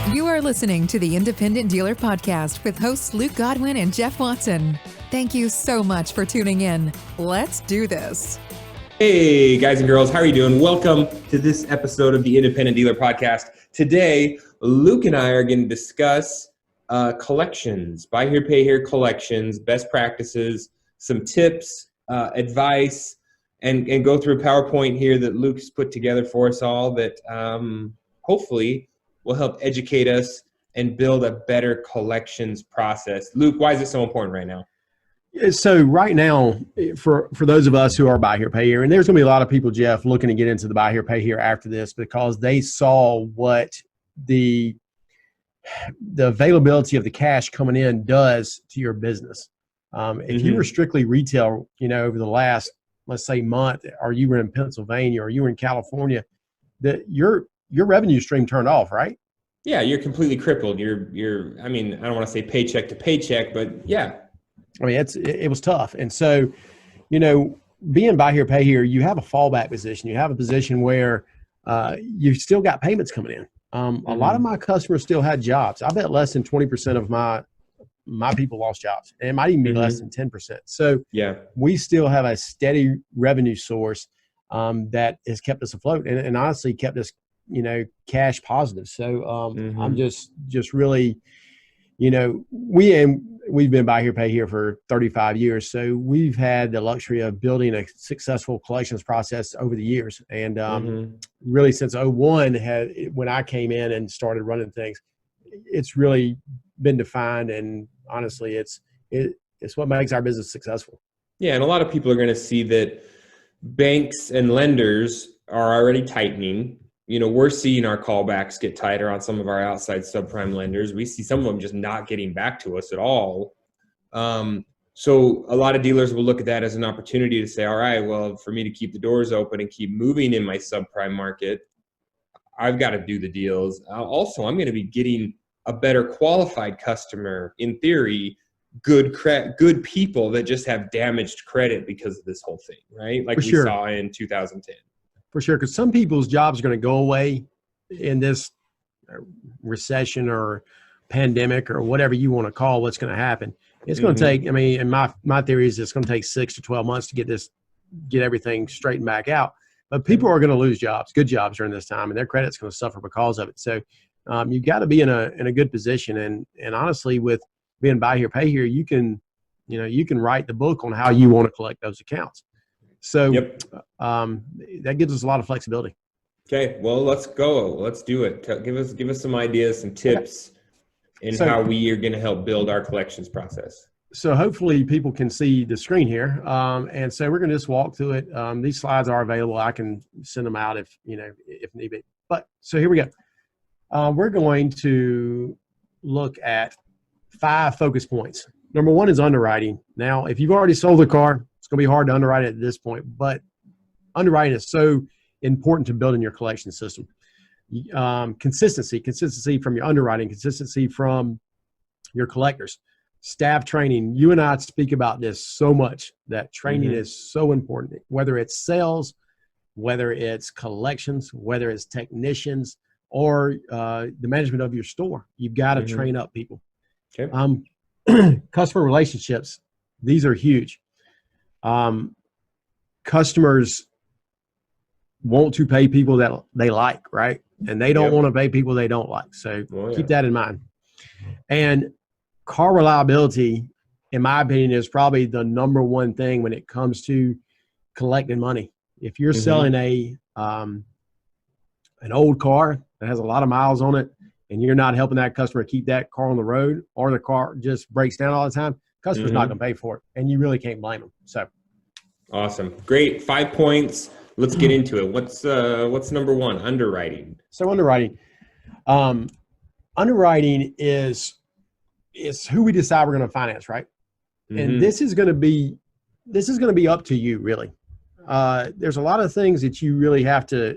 You are listening to the Independent Dealer Podcast with hosts Luke Godwin and Jeff Watson. Thank you so much for tuning in. Let's do this. Hey, guys and girls, how are you doing? Welcome to this episode of the Independent Dealer Podcast. Today, Luke and I are going to discuss collections, buy here, pay here collections, best practices, some tips, advice, and go through a PowerPoint here that Luke's put together for us all that hopefully will help educate us and build a better collections process. Luke, why is it so important right now? So right now, for those of us who are buy here, pay here, and there's going to be a lot of people, Jeff, looking to get into the buy here, pay here after this because they saw what the availability of the cash coming in does to your business. If you were strictly retail, over the last, let's say, month, or you were in Pennsylvania or you were in California, that your revenue stream turned off, right? Yeah, you're completely crippled. You're. I mean, I don't want to say paycheck to paycheck, but yeah. I mean, it was tough. And so, being buy here, pay here, you have a fallback position. You have a position where you've still got payments coming in. A lot of my customers still had jobs. I bet less than 20% of my people lost jobs. And it might even be less than 10%. So yeah, we still have a steady revenue source that has kept us afloat and honestly kept us, cash positive. So I'm just really, we've been buy here, pay here for 35 years. So we've had the luxury of building a successful collections process over the years. And really since 01 when I came in and started running things, it's really been defined. And honestly, it's what makes our business successful. Yeah. And a lot of people are going to see that banks and lenders are already tightening. We're seeing our callbacks get tighter on some of our outside subprime lenders. We see some of them just not getting back to us at all. So a lot of dealers will look at that as an opportunity to say, all right, well, for me to keep the doors open and keep moving in my subprime market, I've got to do the deals. Also, I'm going to be getting a better qualified customer, in theory, good people that just have damaged credit because of this whole thing, right? Like we saw in 2010. For sure, because some people's jobs are going to go away in this recession or pandemic or whatever you want to call what's going to happen. It's going to take, and my theory is it's going to take 6 to 12 months to get everything straightened back out. But people are going to lose jobs, good jobs during this time, and their credit's going to suffer because of it. So you've got to be in a good position. And honestly, with being buy here, pay here, you can write the book on how you want to collect those accounts. So that gives us a lot of flexibility. Okay, well, let's go. Let's do it. Give us some ideas, some tips in how we are going to help build our collections process. So hopefully people can see the screen here. And so we're going to just walk through it. These slides are available. I can send them out if need be. But so here we go. We're going to look at 5 focus points. Number 1 is underwriting. Now, if you've already sold the car, it's going to be hard to underwrite it at this point, but underwriting is so important to building your collection system. Consistency from your underwriting, consistency from your collectors, staff training. You and I speak about this so much that training is so important, whether it's sales, whether it's collections, whether it's technicians, or the management of your store. You've got to train up people. Okay. Customer relationships, these are huge. Customers want to pay people that they like, right? And they don't want to pay people they don't like. So keep that in mind. And car reliability, in my opinion, is probably the number one thing when it comes to collecting money. If you're selling an old car that has a lot of miles on it, and you're not helping that customer keep that car on the road, or the car just breaks down all the time, customer's not going to pay for it, and you really can't blame them. So, awesome, great, 5 points. Let's get into it. What's number 1? Underwriting. So underwriting is who we decide we're going to finance, right? And this is going to be up to you, really. There's a lot of things that you really have to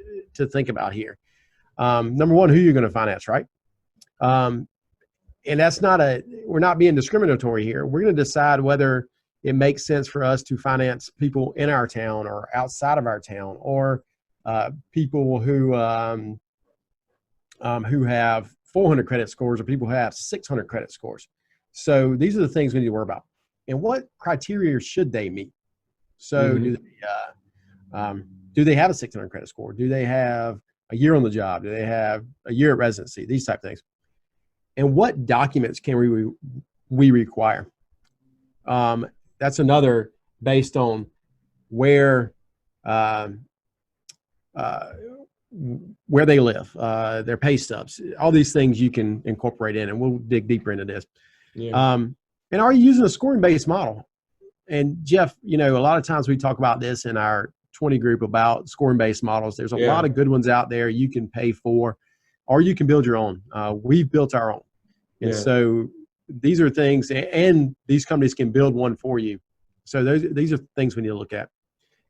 think about here. Number 1, who you're going to finance, right? And that's we're not being discriminatory here. We're going to decide whether it makes sense for us to finance people in our town or outside of our town, or people who who have 400 credit scores or people who have 600 credit scores. So these are the things we need to worry about. And what criteria should they meet? So do they have a 600 credit score? Do they have a year on the job? Do they have a year at residency? These type of things. And what documents can we require? That's another based on where they live, their pay stubs, all these things you can incorporate in, and we'll dig deeper into this. Yeah. And are you using a scoring-based model? And Jeff, a lot of times we talk about this in our 20 group about scoring-based models. There's a lot of good ones out there you can pay for, or you can build your own. We've built our own. And so these are things, and these companies can build one for you. So these are things we need to look at.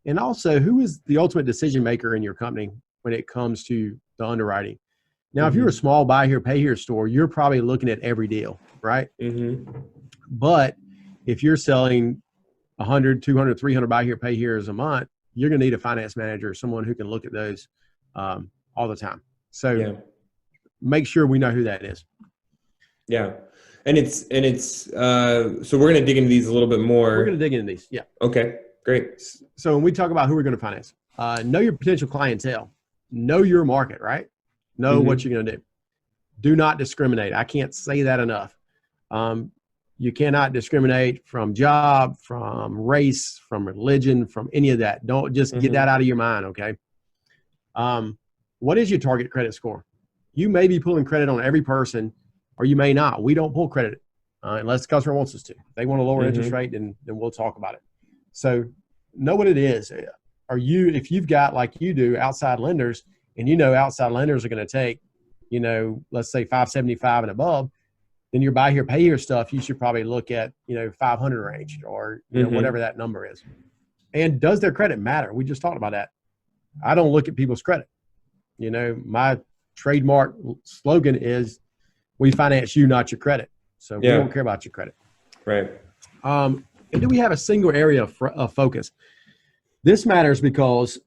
And also, who is the ultimate decision maker in your company when it comes to the underwriting? Now, if you're a small buy here, pay here store, you're probably looking at every deal, right? But if you're selling 100, 200, 300 buy here, pay here's a month, you're going to need a finance manager, someone who can look at those all the time. So make sure we know who that is. Yeah. And it's so we're going to dig into these a little bit more. We're going to dig into these. Yeah. Okay, great. So when we talk about who we're going to finance, know your potential clientele, know your market, right? Know what you're going to do. Do not discriminate. I can't say that enough. You cannot discriminate from job, from race, from religion, from any of that. Don't just get that out of your mind, okay? What is your target credit score? You may be pulling credit on every person, or you may not. We don't pull credit unless the customer wants us to. If they want a lower interest rate, then we'll talk about it. So know what it is. If you've got, like you do, outside lenders, and outside lenders are going to take, let's say 575 and above, then your buy here, pay here stuff, you should probably look at, 500 range or whatever that number is. And does their credit matter? We just talked about that. I don't look at people's credit. My trademark slogan is, we finance you, not your credit. So we don't care about your credit. Right. And do we have a single area of focus? This matters because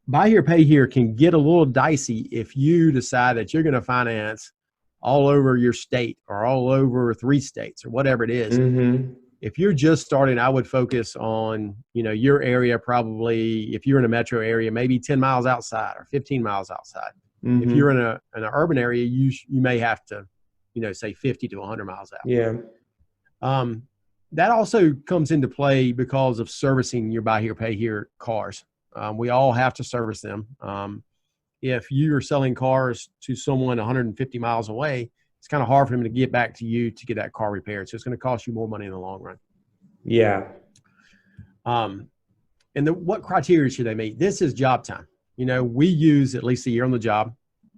buy here, pay here can get a little dicey if you decide that you're going to finance all over your state or all over 3 states or whatever it is. If you're just starting, I would focus on, your area, probably if you're in a metro area, maybe 10 miles outside or 15 miles outside. If you're in an urban area, you may have to, say 50 to 100 miles out. Yeah. That also comes into play because of servicing your buy here, pay here cars. We all have to service them. If you are selling cars to someone 150 miles away, it's kind of hard for them to get back to you to get that car repaired. So it's going to cost you more money in the long run. Yeah. And what criteria should they meet? This is job time. We use at least a year on the job.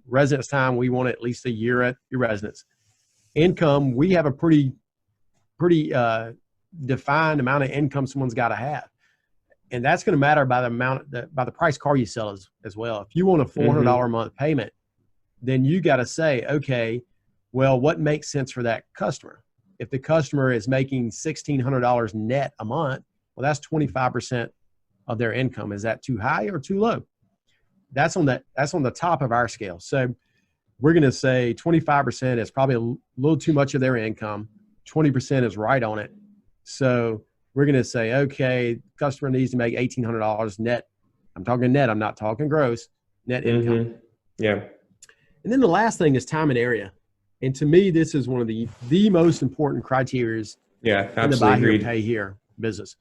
Residence time, we want at least a year at your residence. Income, we have a pretty defined amount of income someone's got to have. And that's going to matter by the price car you sell as well. If you want a $400 a month payment, then you got to say, okay, well, what makes sense for that customer? If the customer is making $1,600 net a month, well, that's 25% of their income. Is that too high or too low? That's on the top of our scale. So we're going to say 25% is probably a little too much of their income. 20% is right on it. So we're going to say, okay, customer needs to make $1,800 net. I'm talking net. I'm not talking gross, net income. Yeah. And then the last thing is time and area. And to me, this is one of the most important criteria in the buy here, pay here business.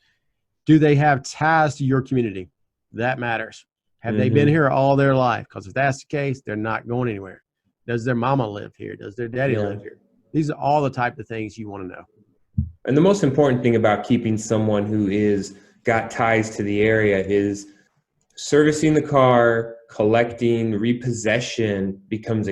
Do they have ties to your community? That matters. Have they been here all their life? Because if that's the case, they're not going anywhere. Does their mama live here? Does their daddy live here? These are all the type of things you want to know. And the most important thing about keeping someone who is got ties to the area is servicing the car, collecting, repossession becomes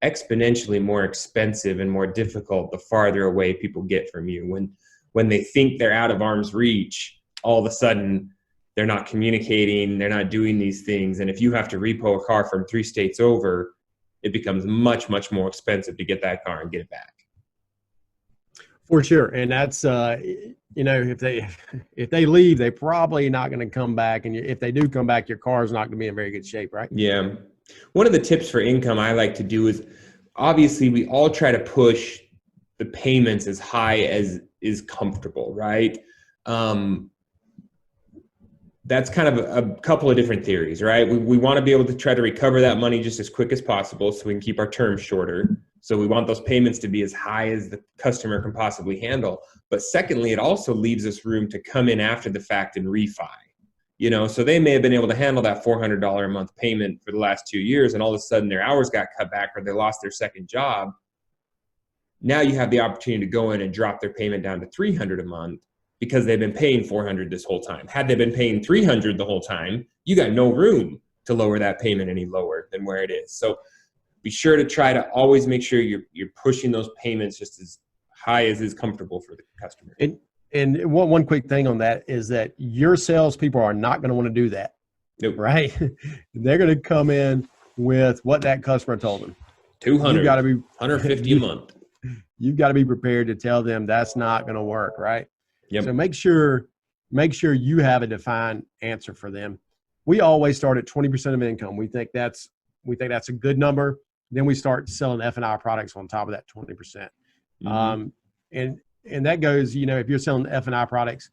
exponentially more expensive and more difficult the farther away people get from you. When they think they're out of arm's reach, all of a sudden they're not communicating, they're not doing these things. And if you have to repo a car from 3 states over, it becomes much, much more expensive to get that car and get it back. For sure. And that's, if they leave, they're probably not going to come back. And if they do come back, your car is not going to be in very good shape, right? Yeah. One of the tips for income I like to do is, obviously we all try to push the payments as high as is comfortable, right? That's kind of a couple of different theories, right? We want to be able to try to recover that money just as quick as possible so we can keep our terms shorter. So we want those payments to be as high as the customer can possibly handle. But secondly, it also leaves us room to come in after the fact and refi. So they may have been able to handle that $400 a month payment for the last 2 years, and all of a sudden their hours got cut back or they lost their second job. Now you have the opportunity to go in and drop their payment down to $300 a month because they've been paying $400 this whole time. Had they been paying $300 the whole time, you got no room to lower that payment any lower than where it is. So be sure to try to always make sure you're pushing those payments just as high as is comfortable for the customer. And one quick thing on that is that your salespeople are not going to want to do that. Nope. Right? They're going to come in with what that customer told them. $200. You got to be $150 a month. You've got to be prepared to tell them that's not going to work, right? Yep. So make sure you have a defined answer for them. We always start at 20% of income. We think that's a good number. Then we start selling F&I products on top of that 20%. Mm-hmm. And that goes, if you're selling F&I products,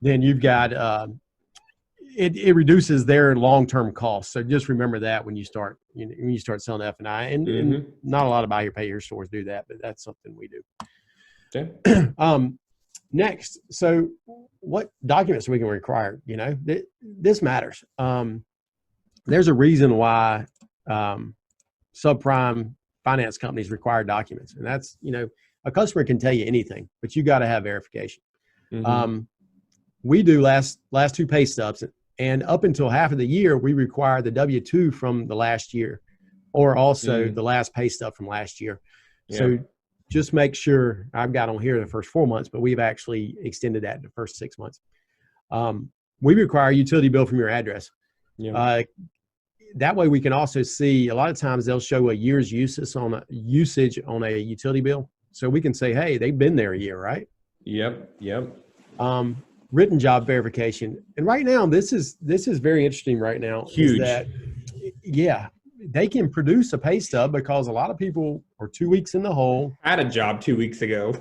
then you've got it reduces their long-term costs. So just remember that when you start selling F&I, and not a lot of buy here, pay here stores do that, but that's something we do. Okay. Next, so what documents we can require? This matters. There's a reason why subprime finance companies require documents, and that's a customer can tell you anything, but you got to have verification. Mm-hmm. We do last 2 pay stubs, and up until half of the year, we require the W-2 from the last year, or also the last pay stub from last year. Yeah. So just make sure, I've got on here the first 4 months, but we've actually extended that to the first 6 months. We require a utility bill from your address. Yeah. That way we can also see, a lot of times they'll show a year's usage on a utility bill. So we can say, hey, they've been there a year, right? Yep. Written job verification. And right now, this is very interesting right now. Huge. They can produce a pay stub because a lot of people are 2 weeks in the hole. Had a job 2 weeks ago.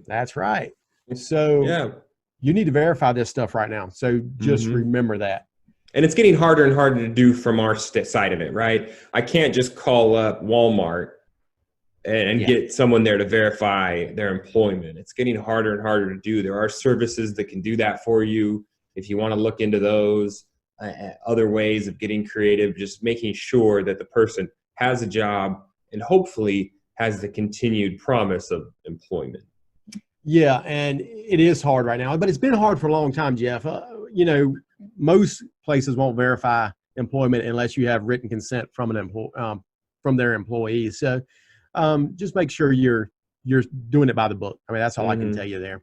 That's right. So you need to verify this stuff right now. So just remember that. And it's getting harder and harder to do from our side of it, right? I can't just call up Walmart and get someone there to verify their employment. It's getting harder and harder to do. There are services that can do that for you. If you want to look into those, other ways of getting creative, just making sure that the person has a job and hopefully has the continued promise of employment. Yeah, and it is hard right now, but it's been hard for a long time, Jeff. Most places won't verify employment unless you have written consent from from their employees. So just make sure you're doing it by the book. I mean, that's all I can tell you there.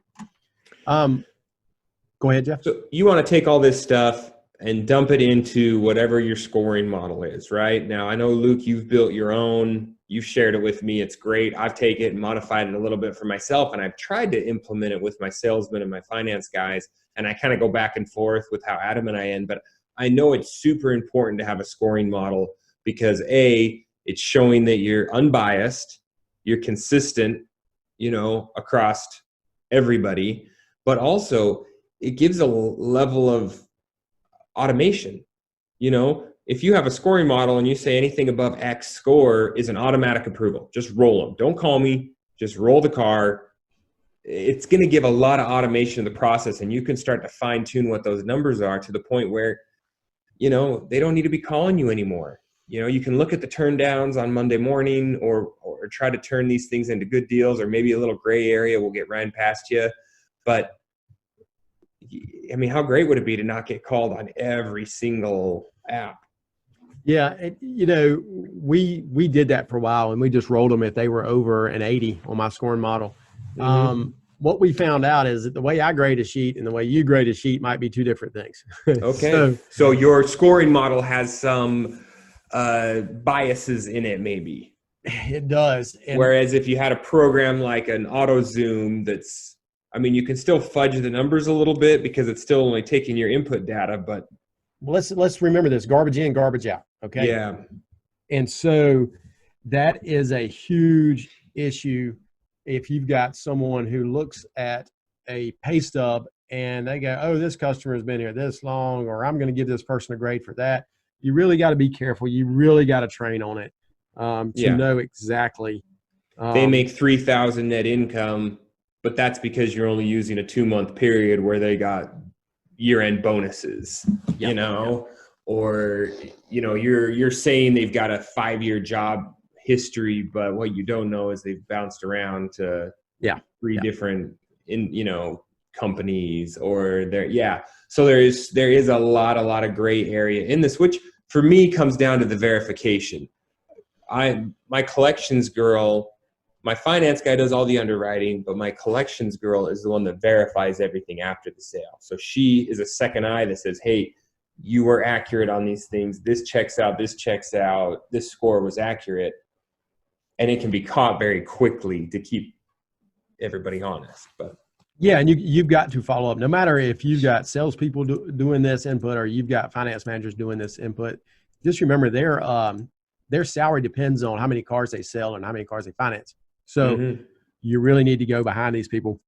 Go ahead, Jeff. So you want to take all this stuff and dump it into whatever your scoring model is, right? Now, I know, Luke, you've built your own. You've shared it with me. It's great. I've taken it and modified it a little bit for myself, and I've tried to implement it with my salesmen and my finance guys, and I kind of go back and forth with how adamant I am. But I know it's super important to have a scoring model because, A, it's showing that you're unbiased, you're consistent, across everybody, but also it gives a level of automation. If you have a scoring model and you say anything above X score is an automatic approval, just roll them. Don't call me, just roll the car. It's going to give a lot of automation to the process, and you can start to fine tune what those numbers are to the point where, they don't need to be calling you anymore. You can look at the turn downs on Monday morning or try to turn these things into good deals, or maybe a little gray area will get ran past you. But I mean, how great would it be to not get called on every single app? Yeah. We did that for a while, and we just rolled them if they were over an 80 on my scoring model. What we found out is that the way I grade a sheet and the way you grade a sheet might be two different things. Okay. So your scoring model has some biases in it, maybe. It does. Whereas if you had a program like an AutoZoom you can still fudge the numbers a little bit because it's still only taking your input data, but let's remember this: garbage in, garbage out. Okay. Yeah. And so that is a huge issue if you've got someone who looks at a pay stub and they go, oh, this customer has been here this long, or I'm going to give this person a grade for that. You really got to be careful. You really got to train on it to know exactly. They make 3,000 net income, but that's because you're only using a 2-month period where they got year-end bonuses, or, you're saying they've got a 5-year job history, but what you don't know is they've bounced around to three different, companies, or so there is a lot of gray area in this, which for me comes down to the verification. My collections girl, my finance guy does all the underwriting, but my collections girl is the one that verifies everything after the sale. So she is a second eye that says, hey, you were accurate on these things. This checks out, this score was accurate. And it can be caught very quickly to keep everybody honest. But yeah, and you've got to follow up. No matter if you've got salespeople doing this input or you've got finance managers doing this input, just remember their salary depends on how many cars they sell and how many cars they finance. So you really need to go behind these people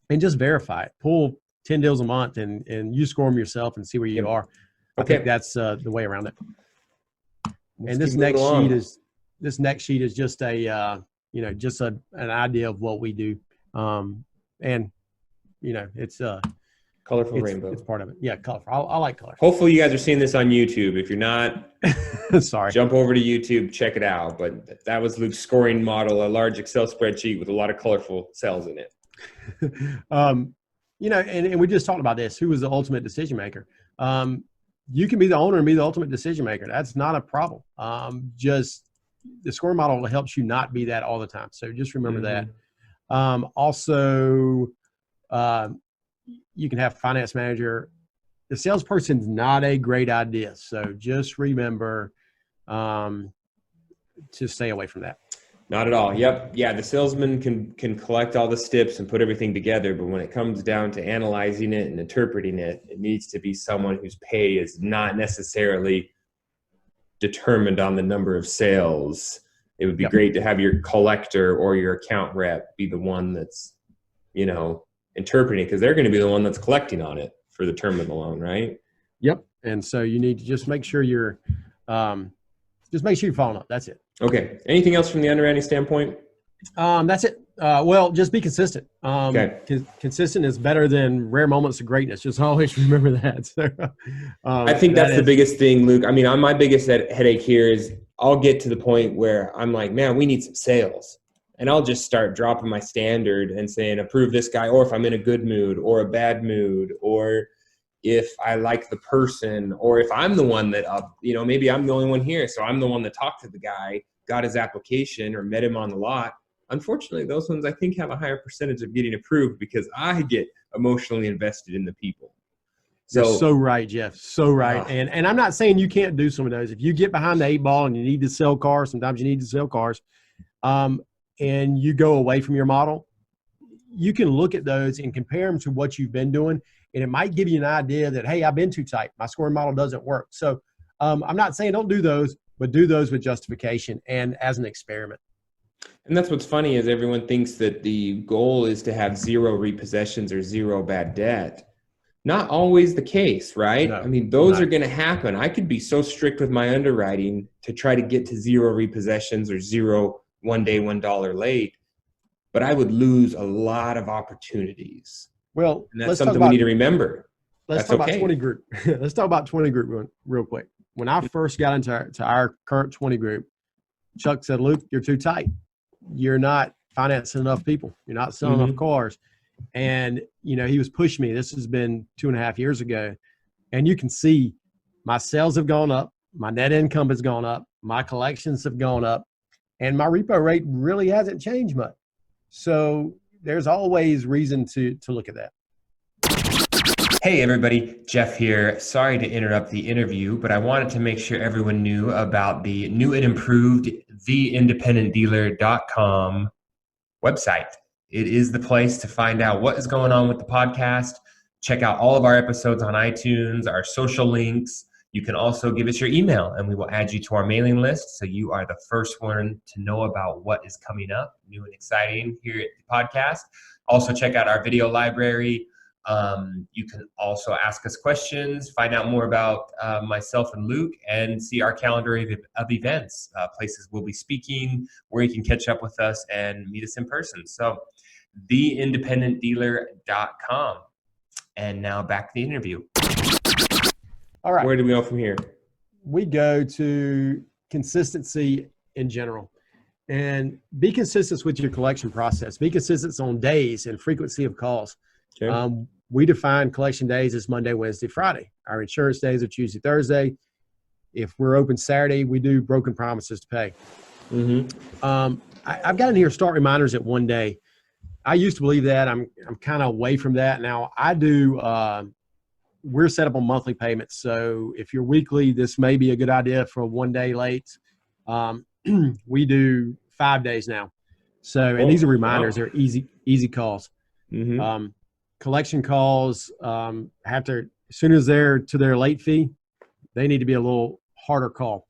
and just verify it. Pull 10 deals a month and you score them yourself and see where you are. I think that's the way around it. And this next sheet is just an idea of what we do. It's colorful rainbow. It's part of it. Yeah, colorful. I like color. Hopefully you guys are seeing this on YouTube. If you're not, sorry, jump over to YouTube, check it out. But that was Luke's scoring model, a large Excel spreadsheet with a lot of colorful cells in it. And we just talked about this. Who was the ultimate decision maker? You can be the owner and be the ultimate decision maker. That's not a problem. Just the scoring model helps you not be that all the time. So just remember that. Also, you can have finance manager. The salesperson's not a great idea. So just remember to stay away from that. Not at all. Yep. Yeah. The salesman can collect all the steps and put everything together. But when it comes down to analyzing it and interpreting it, it needs to be someone whose pay is not necessarily determined on the number of sales. It would be great to have your collector or your account rep be the one that's, interpreting it, because they're going to be the one that's collecting on it for the term of the loan, right? Yep. And so you need to just make sure you're following up. That's it. Okay. Anything else from the underwriting standpoint? That's it. Just be consistent. Consistent is better than rare moments of greatness. Just always remember that. So, I think that's the biggest thing, Luke. I mean, my biggest headache here is I'll get to the point where I'm like, man, we need some sales. And I'll just start dropping my standard and saying, approve this guy, or if I'm in a good mood or a bad mood, or if I like the person, or if I'm the one that, maybe I'm the only one here. So I'm the one that talked to the guy, got his application or met him on the lot. Unfortunately, those ones I think have a higher percentage of getting approved because I get emotionally invested in the people. You're so right, Jeff. So right. And I'm not saying you can't do some of those. If you get behind the 8 ball and you need to sell cars, sometimes you need to sell cars, and you go away from your model, you can look at those and compare them to what you've been doing. And it might give you an idea that, hey, I've been too tight. My scoring model doesn't work. So I'm not saying don't do those, but do those with justification and as an experiment. And that's what's funny is everyone thinks that the goal is to have 0 repossessions or 0 bad debt. Not always the case, right? No, I mean, those are going to happen. I could be so strict with my underwriting to try to get to 0 repossessions or 0 one day, $1 late, but I would lose a lot of opportunities. Well, and that's something we need to remember. Let's talk about 20 group. Let's talk about 20 group real quick. When I first got into our current 20 group, Chuck said, Luke, you're too tight. You're not financing enough people. You're not selling enough cars. And, he was pushing me. This has been 2.5 years ago. And you can see my sales have gone up. My net income has gone up. My collections have gone up. And my repo rate really hasn't changed much. So there's always reason to look at that. Hey everybody, Jeff here. Sorry to interrupt the interview, but I wanted to make sure everyone knew about the new and improved VIndependentDealer.com website. It is the place to find out what is going on with the podcast. Check out all of our episodes on iTunes, our social links. You can also give us your email and we will add you to our mailing list so you are the first one to know about what is coming up, new and exciting here at the podcast. Also check out our video library. You can also ask us questions, find out more about myself and Luke, and see our calendar of events, places we'll be speaking, where you can catch up with us and meet us in person. So VIndependentDealer.com. And now back to the interview. All right. Where do we go from here? We go to consistency in general. And be consistent with your collection process. Be consistent on days and frequency of calls. Okay. We define collection days as Monday, Wednesday, Friday. Our insurance days are Tuesday, Thursday. If we're open Saturday, we do broken promises to pay. I've got in here start reminders at 1 day. I used to believe that. I'm kind of away from that now. I do. We're set up on monthly payments. So if you're weekly, this may be a good idea for 1 day late. We do 5 days now. So, and these are reminders. They're easy calls. Collection calls have to, as soon as they're to their late fee, they need to be a little harder call.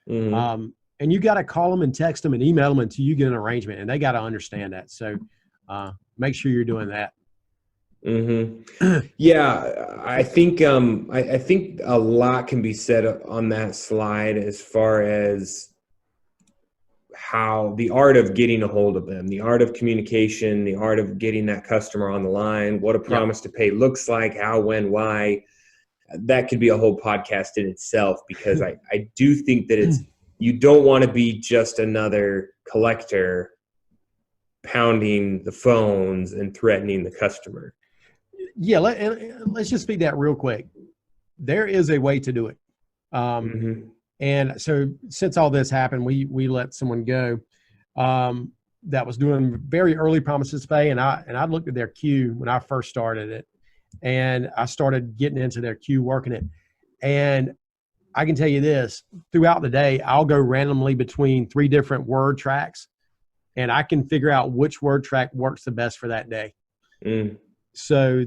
And you got to call them and text them and email them until you get an arrangement, and they got to understand that. So make sure you're doing that. Yeah, I think a lot can be said on that slide as far as how the art of getting a hold of them, the art of communication, the art of getting that customer on the line, what a promise to pay looks like, how, when, why. That could be a whole podcast in itself, because I do think that you don't want to be just another collector pounding the phones and threatening the customer. Yeah, let's just speak that real quick. There is a way to do it. And so since all this happened, we let someone go that was doing very early promises to pay. And I looked at their queue when I first started it, and I started getting into their queue, working it. And I can tell you this, throughout the day, I'll go randomly between 3 different word tracks, and I can figure out which word track works the best for that day. So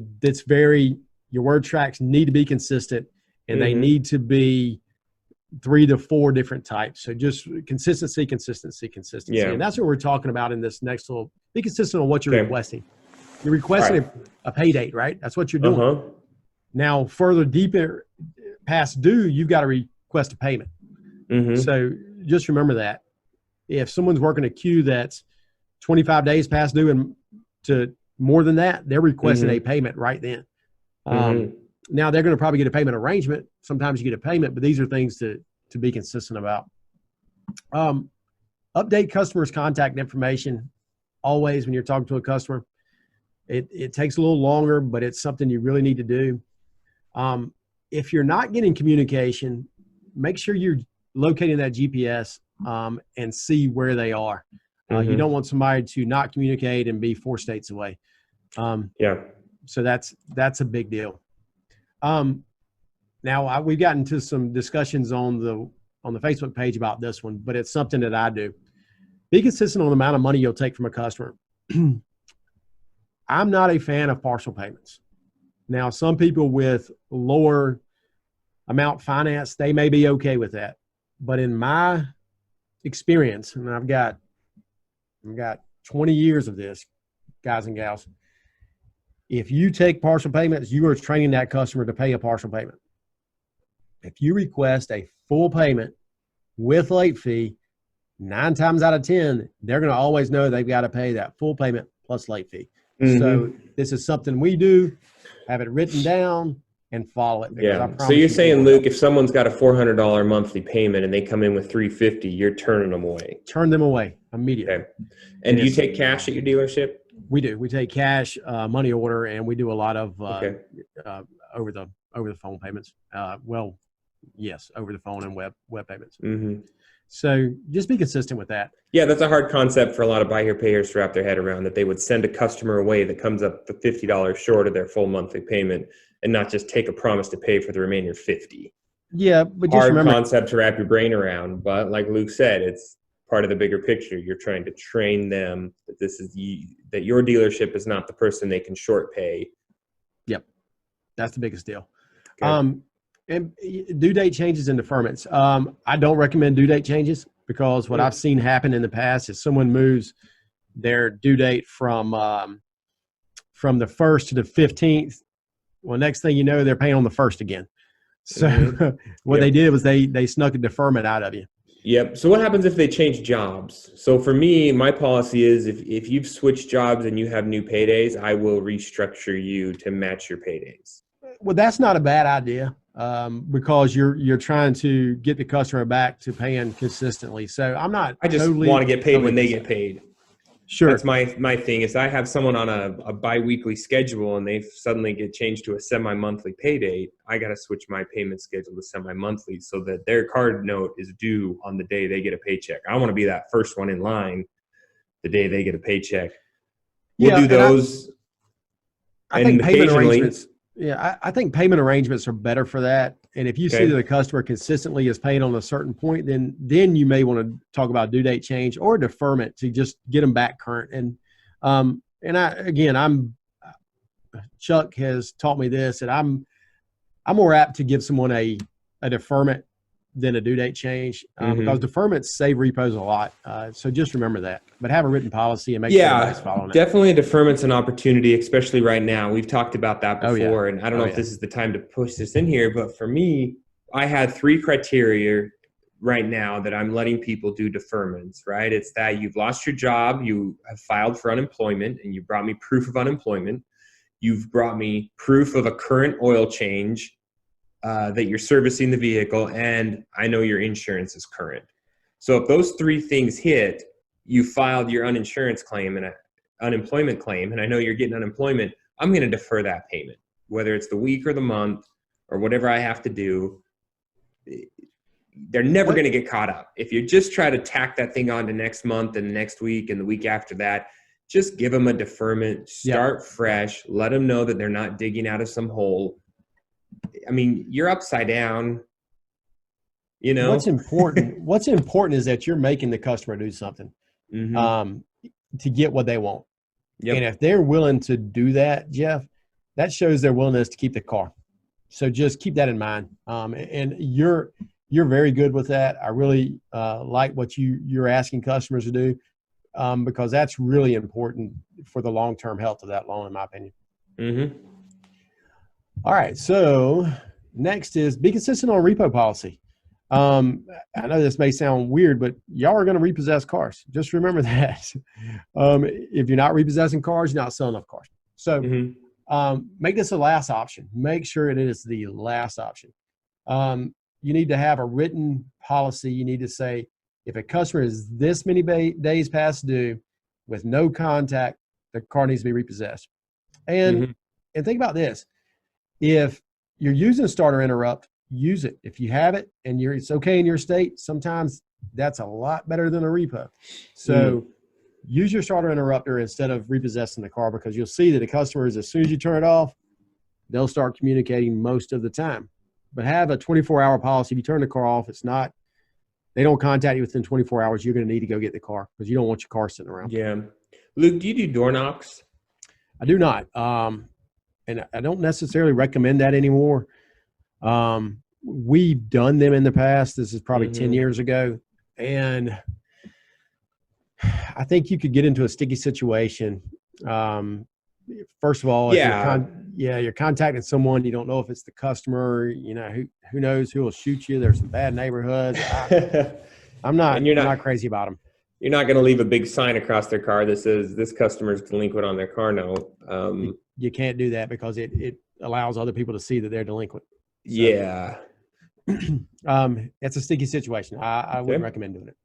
your word tracks need to be consistent, and they need to be 3 to 4 different types. So just consistency. Yeah. And that's what we're talking about in this next little, be consistent on what you're requesting. You're requesting a pay date, right? That's what you're doing. Now, further deeper past due, you've got to request a payment. So just remember that. If someone's working a queue that's 25 days past due and to more than that, they're requesting a payment right then. Now they're going to probably get a payment arrangement. Sometimes you get a payment, but these are things to be consistent about. Update customers' contact information always when you're talking to a customer. It takes a little longer, but it's something you really need to do. If you're not getting communication, make sure you're locating that GPS and see where they are. You don't want somebody to not communicate and be 4 states away. So that's a big deal. Now we've gotten to some discussions on the Facebook page about this one, but it's something that I do. Be consistent on the amount of money you'll take from a customer. I'm not a fan of partial payments. Now, some people with lower amount finance, they may be okay with that. But in my experience, and I've got 20 years of this, guys and gals, if you take partial payments, you are training that customer to pay a partial payment. If you request a full payment with late fee, 9 times out of 10, they're going to always know they've got to pay that full payment plus late fee. So this is something we do, have it written down, and follow it. So you're saying, Luke, if someone's got a $400 monthly payment and they come in with $350, you're turning them away. Turn them away immediately. Okay. And do you take cash at your dealership? We do. We take cash, money order, and we do a lot of over the phone payments. Yes, over the phone and web payments. So just be consistent with that. Yeah, that's a hard concept for a lot of buy here, pay here to wrap their head around, that they would send a customer away that comes up to $50 short of their full monthly payment and not just take a promise to pay for the remaining $50. Yeah, but just hard remember, concept to wrap your brain around. But like Luke said, it's part of the bigger picture. You're trying to train them that that your dealership is not the person they can short pay. Yep, that's the biggest deal. Okay. And due date changes and deferments. I don't recommend due date changes because what I've seen happen in the past is someone moves their due date from the 1st to the 15th. Well, next thing you know, they're paying on the 1st again. So what they did was they snuck a deferment out of you. Yep. So what happens if they change jobs? So for me, my policy is if you've switched jobs and you have new paydays, I will restructure you to match your paydays. Well, that's not a bad idea because you're trying to get the customer back to paying consistently. So I'm not. I just want to get paid when they get paid. Sure. That's my thing is I have someone on a BiWeekly schedule and they suddenly get changed to a semi-monthly pay date. I got to switch my payment schedule to semi-monthly so that their card note is due on the day they get a paycheck. I want to be that first one in line the day they get a paycheck. We'll do those. I think payment arrangements. Yeah, I think payment arrangements are better for that. And if you see that the customer consistently is paid on a certain point, then you may want to talk about due date change or deferment to just get them back current. And Chuck has taught me this, and I'm more apt to give someone a deferment than a due date change because deferments save repos a lot. So just remember that. But have a written policy and make sure everybody's following it. Definitely a deferment's an opportunity, especially right now. We've talked about that before, and I don't know if this is the time to push this in here, but for me, I had 3 criteria right now that I'm letting people do deferments, right? It's that you've lost your job, you have filed for unemployment, and you brought me proof of unemployment. You've brought me proof of a current oil change, that you're servicing the vehicle, and I know your insurance is current. So if those 3 things hit, you filed your uninsurance claim and an unemployment claim, and I know you're getting unemployment, I'm going to defer that payment, whether it's the week or the month or whatever I have to do. They're never going to get caught up. If you just try to tack that thing on to next month and next week and the week after that, just give them a deferment, start fresh, let them know that they're not digging out of some hole. I mean, you're upside down, you know. What's important is that you're making the customer do something to get what they want. Yep. And if they're willing to do that, Jeff, that shows their willingness to keep the car. So just keep that in mind. And you're very good with that. I really like what you're asking customers to do because that's really important for the long-term health of that loan, in my opinion. Mm-hmm. All right, so next is be consistent on repo policy. I know this may sound weird, but y'all are going to repossess cars. Just remember that. If you're not repossessing cars, you're not selling enough cars. So make this the last option. Make sure it is the last option. You need to have a written policy. You need to say, if a customer is this many days past due with no contact, the car needs to be repossessed. And think about this. If you're using starter interrupt, use it. If you have it and it's okay in your state, sometimes that's a lot better than a repo. So use your starter interrupter instead of repossessing the car because you'll see that the customers, as soon as you turn it off, they'll start communicating most of the time. But have a 24-hour policy. If you turn the car off, they don't contact you within 24 hours, you're going to need to go get the car because you don't want your car sitting around. Yeah. Luke, do you do door knocks? I do not. And I don't necessarily recommend that anymore. We've done them in the past. This is probably 10 years ago. And I think you could get into a sticky situation. First of all, you're contacting someone. You don't know if it's the customer. You know, who knows who will shoot you. There's some bad neighborhoods. I'm not crazy about them. You're not going to leave a big sign across their car that says this customer is delinquent on their car note. You can't do that because it allows other people to see that they're delinquent. So, yeah. It's a sticky situation. I wouldn't recommend doing it.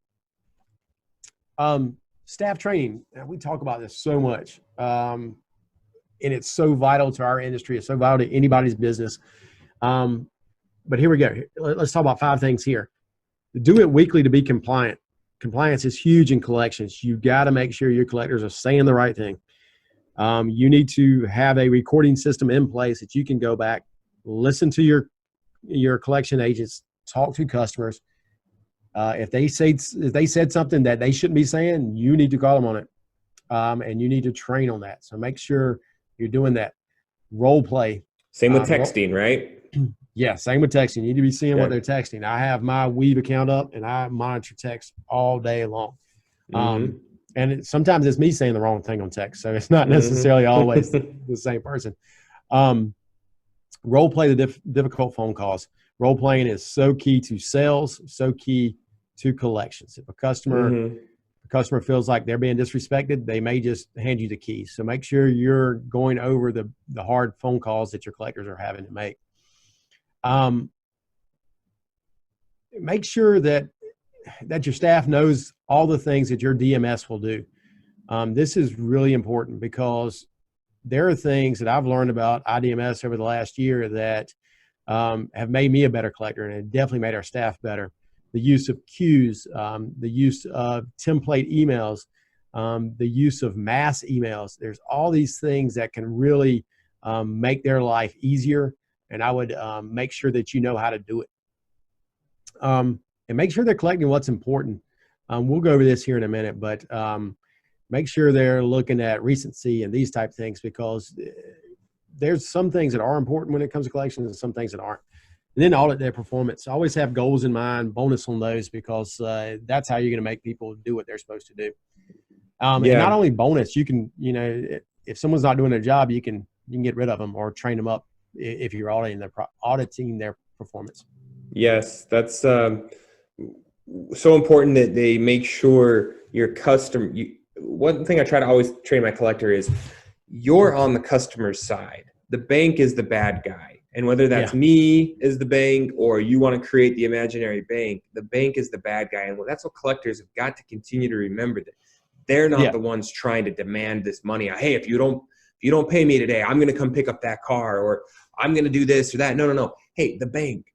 Staff training. Now, we talk about this so much. And it's so vital to our industry. It's so vital to anybody's business. But here we go. Let's talk about 5 things here. Do it weekly to be compliant. Compliance is huge in collections. You got to make sure your collectors are saying the right thing. You need to have a recording system in place that you can go back, listen to your collection agents, talk to customers. If they said something that they shouldn't be saying, you need to call them on it, and you need to train on that. So make sure you're doing that. Role play. Same with texting, right? Yeah, same with texting. You need to be seeing what Yeah. they're texting. I have my Weave account up, and I monitor text all day long. Mhm. And sometimes it's me saying the wrong thing on text, so it's not necessarily always the same person. Role play the difficult phone calls. Role playing is so key to sales, so key to collections. If a customer feels like they're being disrespected, they may just hand you the keys. So make sure you're going over the hard phone calls that your collectors are having to make. Make sure that your staff knows all the things that your DMS will do. This is really important because there are things that I've learned about IDMS over the last year that have made me a better collector, and it definitely made our staff better. The use of queues, the use of template emails, the use of mass emails. There's all these things that can really make their life easier, and I would make sure that you know how to do it. And make sure they're collecting what's important. We'll go over this here in a minute, but make sure they're looking at recency and these type of things, because there's some things that are important when it comes to collections and some things that aren't. And then audit their performance. Always have goals in mind, bonus on those, because that's how you're going to make people do what they're supposed to do. And not only bonus, you can, if someone's not doing their job, you can get rid of them or train them up if you're auditing their performance. Yes, that's so important that they make sure your customer. One thing I try to always train my collector is you're on the customer's side. The bank is the bad guy. And whether that's me as the bank or you want to create the imaginary bank, the bank is the bad guy. And that's what collectors have got to continue to remember, that they're not the ones trying to demand this money. Hey, if you don't pay me today, I'm going to come pick up that car, or I'm going to do this or that. No. Hey, the bank,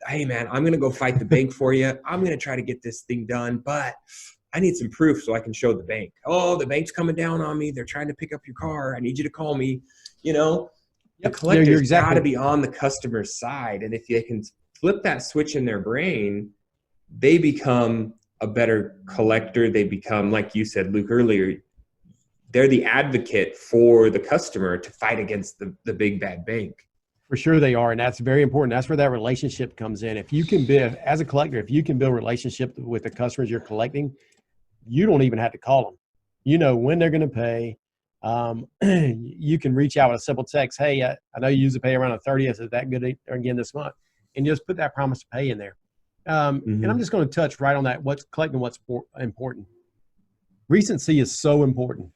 hey man, I'm going to go fight the bank for you. I'm going to try to get this thing done, but I need some proof so I can show the bank. Oh, the bank's coming down on me. They're trying to pick up your car. I need you to call me. The collector's got to be on the customer's side. And if they can flip that switch in their brain, they become a better collector. They become, like you said, Luke, earlier, they're the advocate for the customer to fight against the big bad bank. For sure they are. And that's very important. That's where that relationship comes in. If you can build, as a collector, if you can build a relationship with the customers you're collecting, you don't even have to call them. You know when they're going to pay. You can reach out with a simple text. Hey, I know you usually pay around the 30th. Is that good again this month? And just put that promise to pay in there. And I'm just going to touch right on that. What's collecting, what's important. Recency is so important.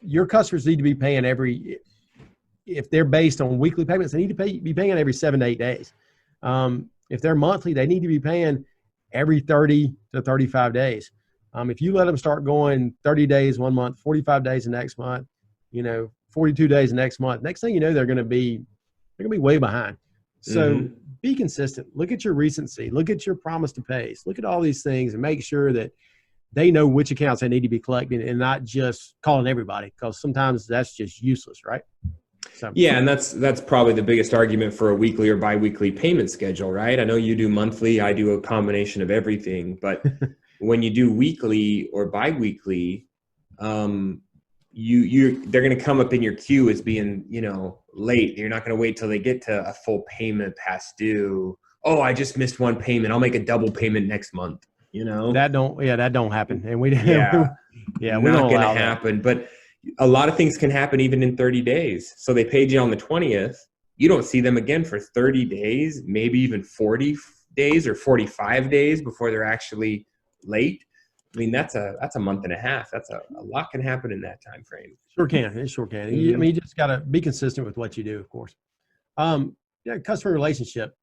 Your customers need to be paying if they're based on weekly payments, they need to be paying every 7 to 8 days. If they're monthly, they need to be paying every 30 to 35 days. If you let them start going 30 days one month, 45 days the next month, 42 days the next month, next thing you know, they're going to be way behind. So be consistent. Look at your recency. Look at your promise to pays. Look at all these things and make sure that they know which accounts they need to be collecting and not just calling everybody, because sometimes that's just useless, right? So. Yeah, and that's probably the biggest argument for a weekly or biweekly payment schedule, right? I know you do monthly. I do a combination of everything, but when you do weekly or biweekly, they're going to come up in your queue as being, late. You're not going to wait till they get to a full payment past due. Oh, I just missed one payment. I'll make a double payment next month. That don't happen, and we not going to happen. But a lot of things can happen even in 30 days. So they paid you on the 20th. You don't see them again for 30 days, maybe even 40 days or 45 days before they're actually late. I mean, that's a month and a half. That's a lot can happen in that time frame. Sure can. It sure can. You just got to be consistent with what you do, of course. Customer relationship.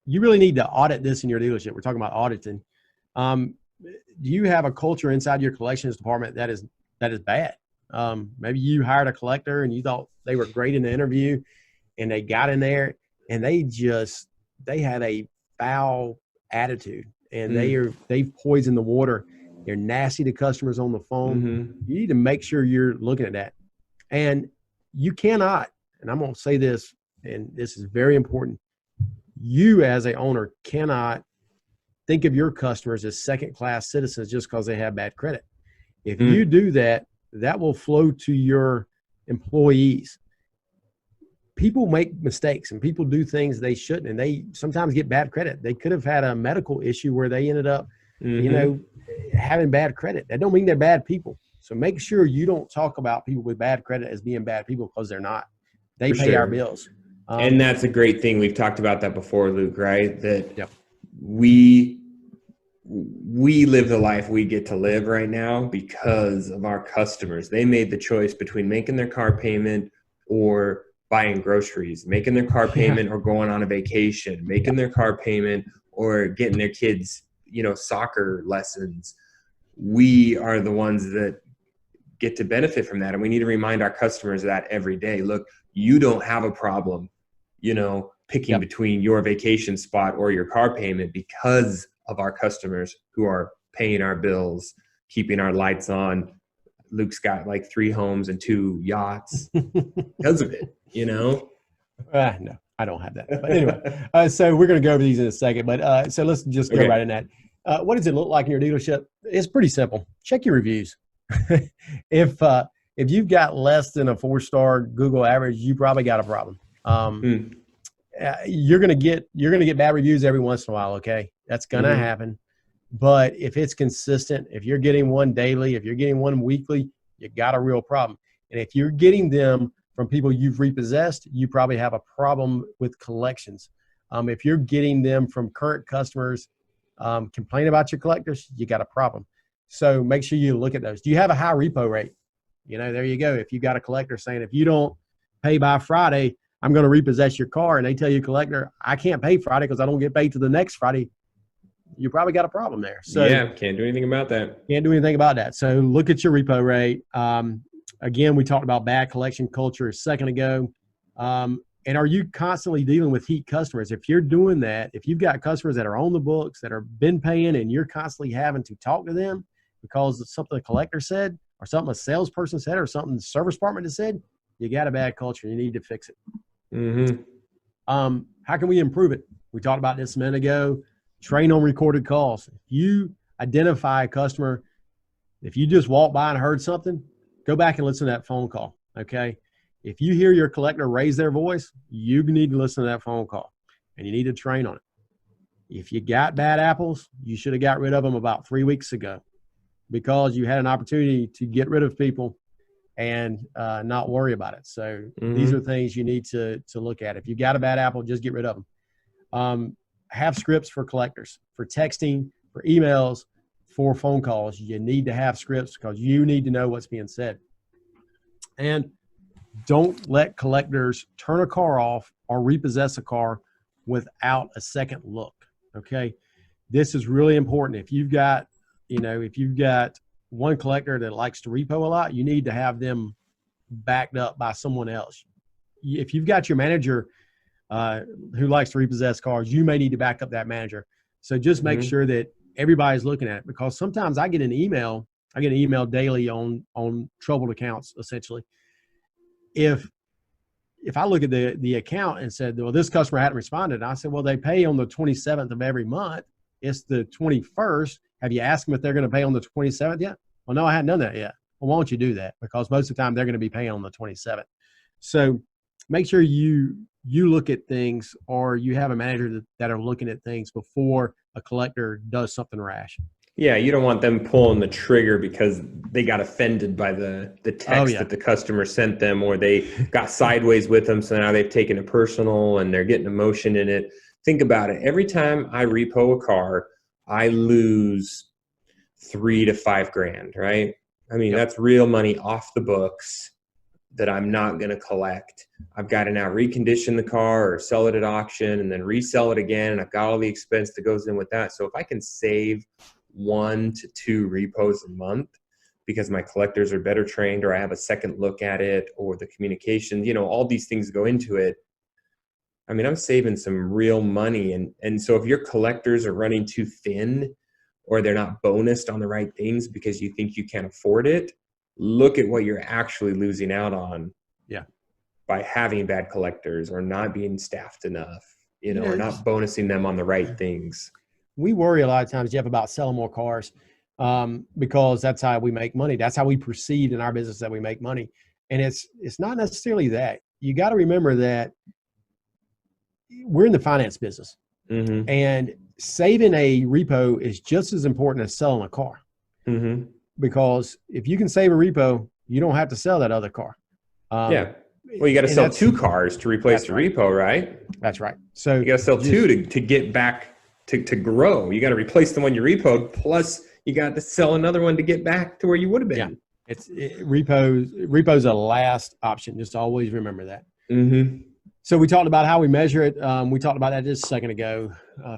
You really need to audit this in your dealership. We're talking about auditing. Do you have a culture inside your collections department that is bad? Maybe you hired a collector and you thought they were great in the interview, and they got in there and they had a foul attitude, and they've poisoned the water. They're nasty to customers on the phone. You need to make sure you're looking at that. And you cannot, and I'm going to say this, and this is very important, you as a owner cannot think of your customers as second-class citizens just because they have bad credit. If you do that, that will flow to your employees. people make mistakes and people do things they shouldn't, and they sometimes get bad credit. They could have had a medical issue where they ended up, having bad credit. That don't mean they're bad people. So make sure you don't talk about people with bad credit as being bad people, because they're not. They pay our bills. And that's a great thing. We've talked about that before, Luke, right? That we live the life we get to live right now because of our customers. They made the choice between making their car payment or buying groceries, making their car payment or going on a vacation, making their car payment or getting their kids, soccer lessons. We are the ones that get to benefit from that. And we need to remind our customers that every day. Look, you don't have a problem, picking between your vacation spot or your car payment because of our customers who are paying our bills, keeping our lights on. Luke's got like 3 homes and 2 yachts because of it, No, I don't have that. But anyway, so we're going to go over these in a second. But so let's just go right in that. What does it look like in your dealership? It's pretty simple. Check your reviews. If you've got less than a 4-star Google average, you probably got a problem. You're gonna get bad reviews every once in a while. Okay, that's gonna happen. But if it's consistent, if you're getting one daily, if you're getting one weekly, you got a real problem. And if you're getting them from people you've repossessed, you probably have a problem with collections. If you're getting them from current customers, complain about your collectors, you got a problem. So make sure you look at those. Do you have a high repo rate? There you go. If you got a collector saying, if you don't pay by Friday, I'm going to repossess your car, and they tell you, collector, I can't pay Friday because I don't get paid to the next Friday, you probably got a problem there. So can't do anything about that. Can't do anything about that. So look at your repo rate. Again, we talked about bad collection culture a second ago. And are you constantly dealing with heat customers? If you're doing that, if you've got customers that are on the books that have been paying, and you're constantly having to talk to them because of something a collector said, or something a salesperson said, or something the service department has said, you got a bad culture. You need to fix it. How can we improve it? We talked about this a minute ago. Train on recorded calls. If you identify a customer, if you just walked by and heard something, go back and listen to that phone call. Okay. If you hear your collector raise their voice, you need to listen to that phone call, and you need to train on it. If you got bad apples, you should have got rid of them about 3 weeks ago, because you had an opportunity to get rid of people and not worry about it. So these are things you need to look at. If you got a bad apple, just get rid of them. Have scripts for collectors, for texting, for emails, for phone calls. You need to have scripts because you need to know what's being said. And don't let collectors turn a car off or repossess a car without a second look. Okay. This is really important. If you've got one collector that likes to repo a lot, you need to have them backed up by someone else. If you've got your manager who likes to repossess cars, you may need to back up that manager. So just make sure that everybody's looking at it, because sometimes I get an email daily on troubled accounts, essentially. If I look at the account and said, well, this customer hadn't responded, I said, well, they pay on the 27th of every month. It's the 21st. Have you asked them if they're going to pay on the 27th yet? Well, no, I hadn't done that yet. Well, why don't you do that? Because most of the time they're going to be paying on the 27th. So make sure you look at things, or you have a manager that are looking at things before a collector does something rash. Yeah, you don't want them pulling the trigger because they got offended by the text that the customer sent them, or they got sideways with them, so now they've taken it personal and they're getting emotion in it. Think about it. Every time I repo a car, I lose $3,000 to $5,000, right? I mean, that's real money off the books that I'm not going to collect. I've got to now recondition the car or sell it at auction and then resell it again. And I've got all the expense that goes in with that. So if I can save 1 to 2 repos a month because my collectors are better trained, or I have a second look at it, or the communication, all these things go into it. I mean, I'm saving some real money. And so if your collectors are running too thin, or they're not bonused on the right things because you think you can't afford it, look at what you're actually losing out on by having bad collectors, or not being staffed enough, or not bonusing them on the right things. We worry a lot of times, Jeff, about selling more cars because that's how we make money. That's how we perceive in our business that we make money. And it's not necessarily that. you got to remember that we're in the finance business, and saving a repo is just as important as selling a car. Because if you can save a repo, you don't have to sell that other car. Well, you got to sell 2 cars to replace the repo, right? That's right. So you got to sell 2 to get back to grow. You got to replace the one you repoed, plus you got to sell another one to get back to where you would have been. Yeah. Repo's a last option. Just always remember that. So we talked about how we measure it. We talked about that just a second ago.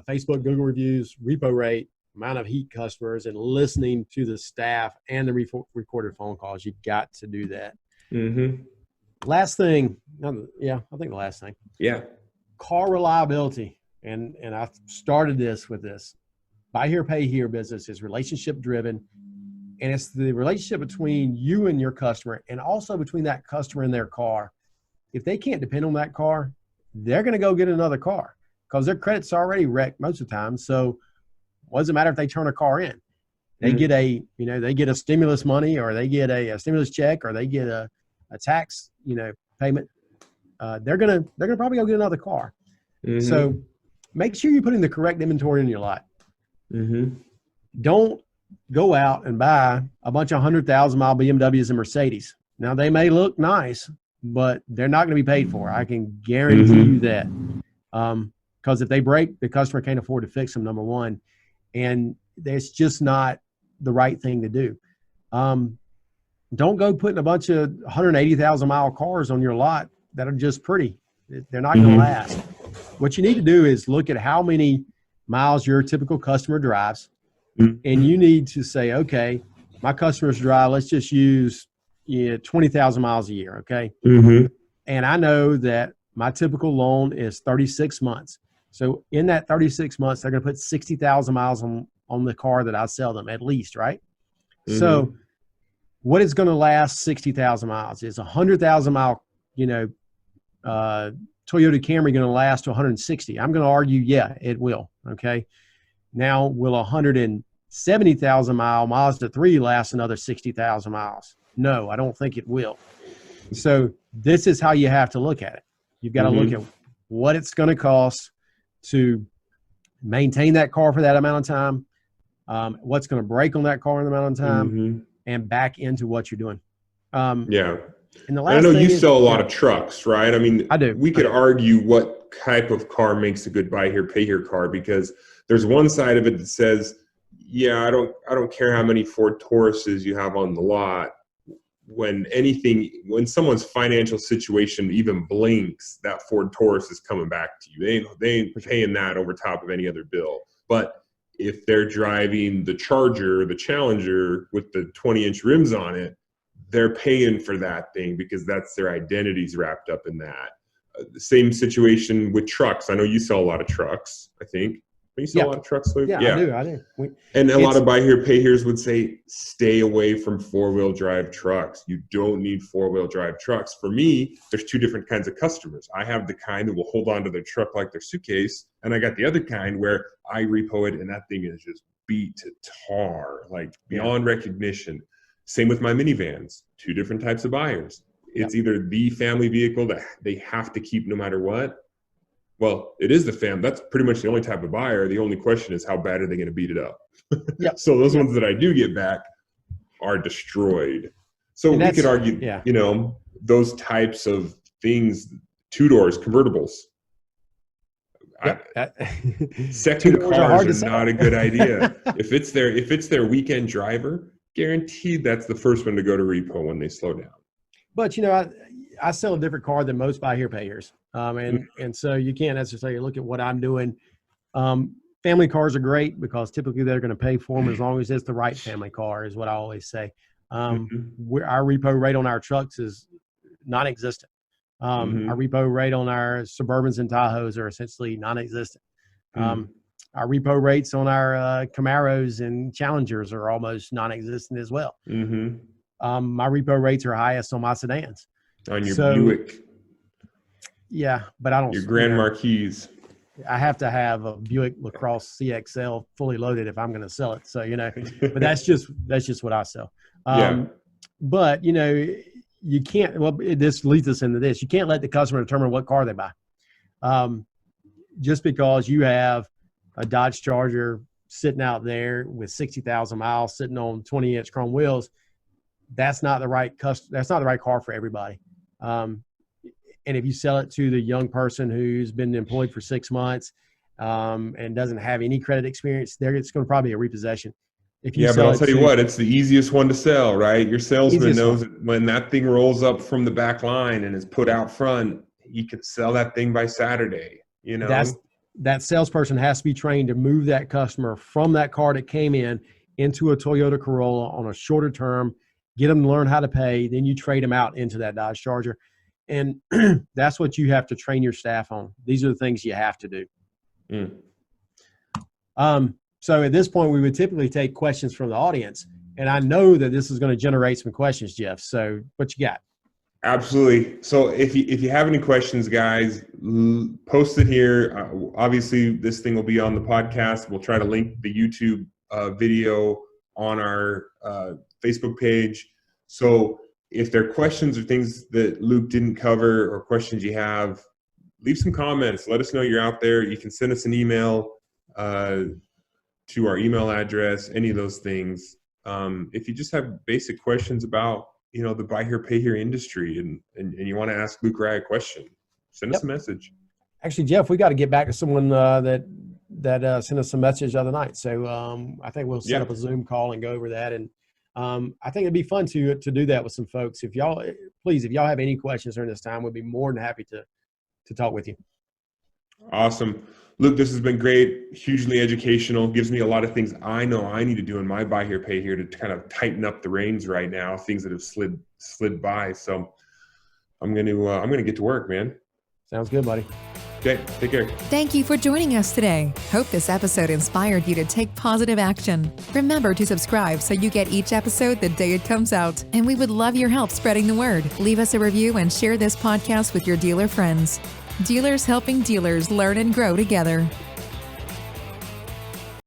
Facebook, Google reviews, repo rate, amount of heat customers, and listening to the staff and the recorded phone calls. You got to do that. Last thing, I think the last thing. Car reliability. And I started this with this. Buy here, pay here business is relationship driven. And it's the relationship between you and your customer, and also between that customer and their car. If they can't depend on that car, they're going to go get another car because their credit's already wrecked most of the time. So what does it matter if they turn a car in? They get they get a stimulus money, or they get a stimulus check, or they get a tax, payment. They're gonna probably go get another car. So make sure you're putting the correct inventory in your lot. Don't go out and buy a bunch of 100,000-mile BMWs and Mercedes. Now, they may look nice, but they're not going to be paid for. I can guarantee you that. Because if they break, the customer can't afford to fix them, number one. And it's just not the right thing to do. Don't go putting a bunch of 180,000-mile cars on your lot that are just pretty. They're not going to last. What you need to do is look at how many miles your typical customer drives. And you need to say, okay, my customers drive, let's just use 20,000 miles a year, okay? And I know that my typical loan is 36 months. So in that 36 months, they're going to put 60,000 miles on the car that I sell them at least, right? So what is going to last 60,000 miles? Is 100,000 mile, Toyota Camry going to last to 160? I'm going to argue, yeah, it will, okay? Now, will 170,000 mile Mazda 3 last another 60,000 miles? No, I don't think it will. So this is how you have to look at it. You've got to look at what it's going to cost to maintain that car for that amount of time, what's going to break on that car in the amount of time, and back into what you're doing. And the last I know you is, sell a lot of trucks, right? I mean, I do. We could argue what type of car makes a good buy here, pay here car, because there's one side of it that says, I don't care how many Ford Tauruses you have on the lot. When someone's financial situation even blinks, that Ford Taurus is coming back to you. They ain't paying that over top of any other bill. But if they're driving the Charger, the Challenger with the 20-inch rims on it, they're paying for that thing because that's their identities wrapped up in that. The same situation with trucks. I know you sell a lot of trucks, I think. You sell a lot of trucks, Luke? Yeah, I do. And a lot of buy here, pay here's would say, stay away from four-wheel drive trucks. You don't need four-wheel drive trucks. For me, there's 2 different kinds of customers. I have the kind that will hold on to their truck like their suitcase, and I got the other kind where I repo it, and that thing is just beat to tar, like beyond recognition. Same with my minivans. 2 different types of buyers. It's either the family vehicle that they have to keep no matter what. Well, it is the fam. That's pretty much the only type of buyer. The only question is how bad are they going to beat it up? So those ones that I do get back are destroyed. So we could argue, those types of things, 2-doors, convertibles. Second cars are not a good idea. If it's their weekend driver, guaranteed that's the first one to go to repo when they slow down. But I sell a different car than most buy here payers. And so you can't necessarily look at what I'm doing. Family cars are great because typically they're going to pay for them as long as it's the right family car, is what I always say. Our repo rate on our trucks is non-existent. Our repo rate on our Suburbans and Tahoes are essentially non-existent. Our repo rates on our Camaros and Challengers are almost non-existent as well. My repo rates are highest on my sedans. On your Buick. Yeah, but I don't. Your Grand Marquis. I have to have a Buick LaCrosse CXL fully loaded if I'm going to sell it. So, but that's just what I sell. But, you can't, well, this leads us into this. You can't let the customer determine what car they buy. Just because you have a Dodge Charger sitting out there with 60,000 miles sitting on 20-inch chrome wheels, that's not the right that's not the right car for everybody. And if you sell it to the young person who's been employed for 6 months and doesn't have any credit experience, it's going to probably be a repossession. If you but I'll tell you what, it's the easiest one to sell, right? Your salesman knows that when that thing rolls up from the back line and is put out front, he can sell that thing by Saturday. You know, that salesperson has to be trained to move that customer from that car that came in into a Toyota Corolla on a shorter term, get them to learn how to pay, then you trade them out into that Dodge Charger. And that's what you have to train your staff on. These are the things you have to do. So at this point, we would typically take questions from the audience. And I know that this is going to generate some questions, Jeff. So what you got? Absolutely. So if you have any questions, guys, post it here. Obviously, this thing will be on the podcast. We'll try to link the YouTube video on our Facebook page. So if there are questions or things that Luke didn't cover or questions you have, leave some comments. Let us know you're out there. You can send us an email to our email address, any of those things. If you just have basic questions about, you know, the buy here, pay here industry and you want to ask Luke Rai a question, send us a message. Actually, Jeff, we got to get back to someone that sent us some message the other night. So I think we'll set up a Zoom call and go over that. And I think it'd be fun to do that with some folks. If y'all have any questions during this time, we'd be more than happy to talk with you. Awesome. Luke, this has been great, hugely educational, gives me a lot of things I know I need to do in my buy here, pay here to kind of tighten up the reins right now, things that have slid by. So I'm going to get to work, man. Sounds good, buddy. Okay, take care. Thank you for joining us today. Hope this episode inspired you to take positive action. Remember to subscribe so you get each episode the day it comes out. And we would love your help spreading the word. Leave us a review and share this podcast with your dealer friends. Dealers helping dealers learn and grow together.